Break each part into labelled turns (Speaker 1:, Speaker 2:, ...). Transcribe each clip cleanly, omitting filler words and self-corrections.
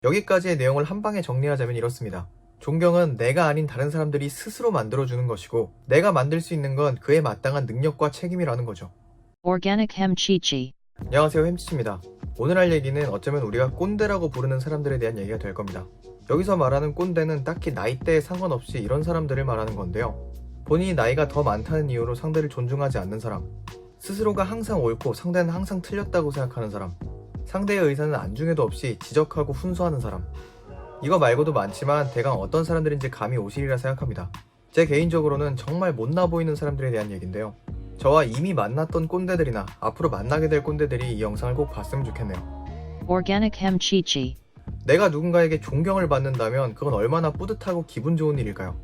Speaker 1: 여기까지의 내용을 한 방에 정리하자면 이렇습니다. 존경은 내가 아닌 다른 사람들이 스스로 만들어주는 것이고, 내가 만들 수 있는 건 그에 마땅한 능력과 책임이라는 거죠.
Speaker 2: Organic Hemchichi.
Speaker 1: 안녕하세요, 햄치입니다. 오늘 할 얘기는 어쩌면 우리가 꼰대라고 부르는 사람들에 대한 얘기가 될 겁니다. 여기서 말하는 꼰대는 딱히 나이대에 상관없이 이런 사람들을 말하는 건데요. 본인이 나이가 더 많다는 이유로 상대를 존중하지 않는 사람, 스스로가 항상 옳고 상대는 항상 틀렸다고 생각하는 사람, 상대의 의사는 안중에도 없이 지적하고 훈수하는 사람, 이거 말고도 많지만 대강 어떤 사람들인지 감이 오시리라 생각합니다. 제 개인적으로는 정말 못나 보이는 사람들에 대한 얘기인데요. 저와 이미 만났던 꼰대들이나 앞으로 만나게 될 꼰대들이 이 영상을 꼭 봤으면 좋겠네요.
Speaker 2: Organic Hemchichi.
Speaker 1: 내가 누군가에게 존경을 받는다면 그건 얼마나 뿌듯하고 기분 좋은 일일까요?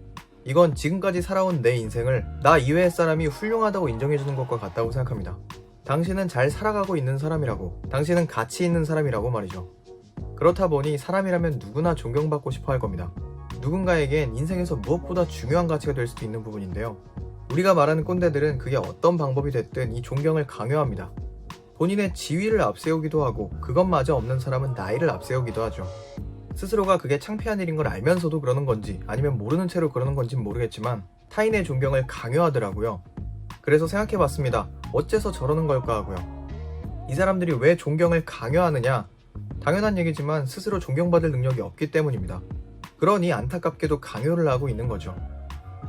Speaker 1: 이건 지금까지 살아온 내 인생을 나 이외의 사람이 훌륭하다고 인정해주는 것과 같다고 생각합니다. 당신은 잘 살아가고 있는 사람이라고, 당신은 가치 있는 사람이라고 말이죠. 그렇다 보니 사람이라면 누구나 존경받고 싶어 할 겁니다. 누군가에겐 인생에서 무엇보다 중요한 가치가 될 수도 있는 부분인데요. 우리가 말하는 꼰대들은 그게 어떤 방법이 됐든 이 존경을 강요합니다. 본인의 지위를 앞세우기도 하고, 그것마저 없는 사람은 나이를 앞세우기도 하죠. 스스로가 그게 창피한 일인 걸 알면서도 그러는 건지 아니면 모르는 채로 그러는 건지 모르겠지만 타인의 존경을 강요하더라고요. 그래서 생각해봤습니다. 어째서 저러는 걸까 하고요. 이 사람들이 왜 존경을 강요하느냐? 당연한 얘기지만 스스로 존경받을 능력이 없기 때문입니다. 그러니 안타깝게도 강요를 하고 있는 거죠.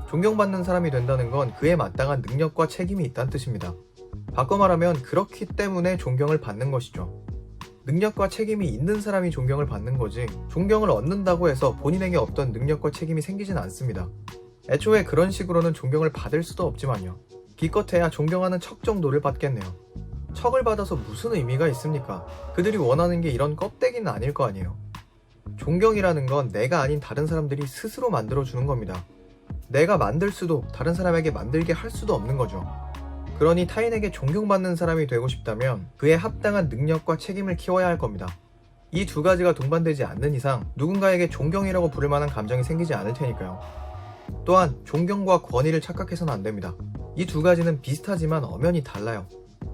Speaker 1: 존경받는 사람이 된다는 건 그에 마땅한 능력과 책임이 있다는 뜻입니다. 바꿔 말하면 그렇기 때문에 존경을 받는 것이죠. 능력과 책임이 있는 사람이 존경을 받는 거지, 존경을 얻는다고 해서 본인에게 없던 능력과 책임이 생기진 않습니다. 애초에 그런 식으로는 존경을 받을 수도 없지만요. 기껏해야 존경하는 척 정도를 받겠네요. 척을 받아서 무슨 의미가 있습니까? 그들이 원하는 게 이런 껍데기는 아닐 거 아니에요. 존경이라는 건 내가 아닌 다른 사람들이 스스로 만들어주는 겁니다. 내가 만들 수도 다른 사람에게 만들게 할 수도 없는 거죠. 그러니 타인에게 존경받는 사람이 되고 싶다면 그에 합당한 능력과 책임을 키워야 할 겁니다. 이 두 가지가 동반되지 않는 이상 누군가에게 존경이라고 부를 만한 감정이 생기지 않을 테니까요. 또한 존경과 권위를 착각해서는 안 됩니다. 이 두 가지는 비슷하지만 엄연히 달라요.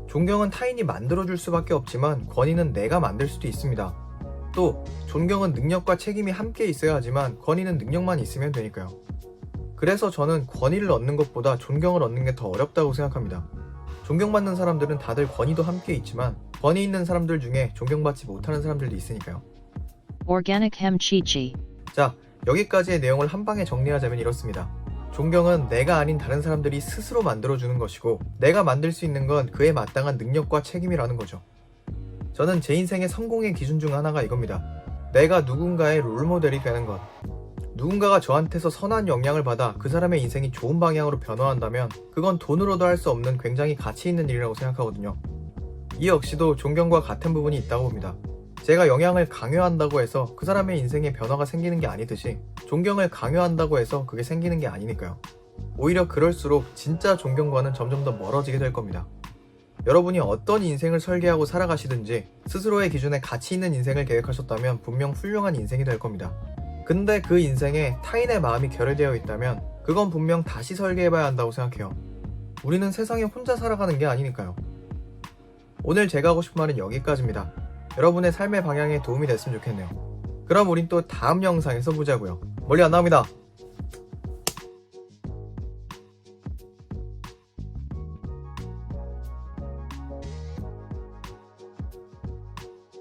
Speaker 1: 존경은 타인이 만들어줄 수밖에 없지만 권위는 내가 만들 수도 있습니다. 또 존경은 능력과 책임이 함께 있어야 하지만 권위는 능력만 있으면 되니까요. 그래서 저는 권위를 얻는 것보다 존경을 얻는 게 더 어렵다고 생각합니다. 존경받는 사람들은 다들 권위도 함께 있지만 권위 있는 사람들 중에 존경받지 못하는 사람들도 있으니까요.
Speaker 2: Organic Hemchichi.
Speaker 1: 자, 여기까지의 내용을 한 방에 정리하자면 이렇습니다. 존경은 내가 아닌 다른 사람들이 스스로 만들어주는 것이고, 내가 만들 수 있는 건 그에 마땅한 능력과 책임이라는 거죠. 저는 제 인생의 성공의 기준 중 하나가 이겁니다. 내가 누군가의 롤모델이 되는 것. 누군가가 저한테서 선한 영향을 받아 그 사람의 인생이 좋은 방향으로 변화한다면 그건 돈으로도 할 수 없는 굉장히 가치 있는 일이라고 생각하거든요. 이 역시도 존경과 같은 부분이 있다고 봅니다. 제가 영향을 강요한다고 해서 그 사람의 인생에 변화가 생기는 게 아니듯이 존경을 강요한다고 해서 그게 생기는 게 아니니까요. 오히려 그럴수록 진짜 존경과는 점점 더 멀어지게 될 겁니다. 여러분이 어떤 인생을 설계하고 살아가시든지 스스로의 기준에 가치 있는 인생을 계획하셨다면 분명 훌륭한 인생이 될 겁니다. 근데 그 인생에 타인의 마음이 결여되어 있다면 그건 분명 다시 설계해봐야 한다고 생각해요. 우리는 세상에 혼자 살아가는 게 아니니까요. 오늘 제가 하고 싶은 말은 여기까지입니다. 여러분의 삶의 방향에 도움이 됐으면 좋겠네요. 그럼 우린 또 다음 영상에서 보자고요. 멀리 안 나옵니다.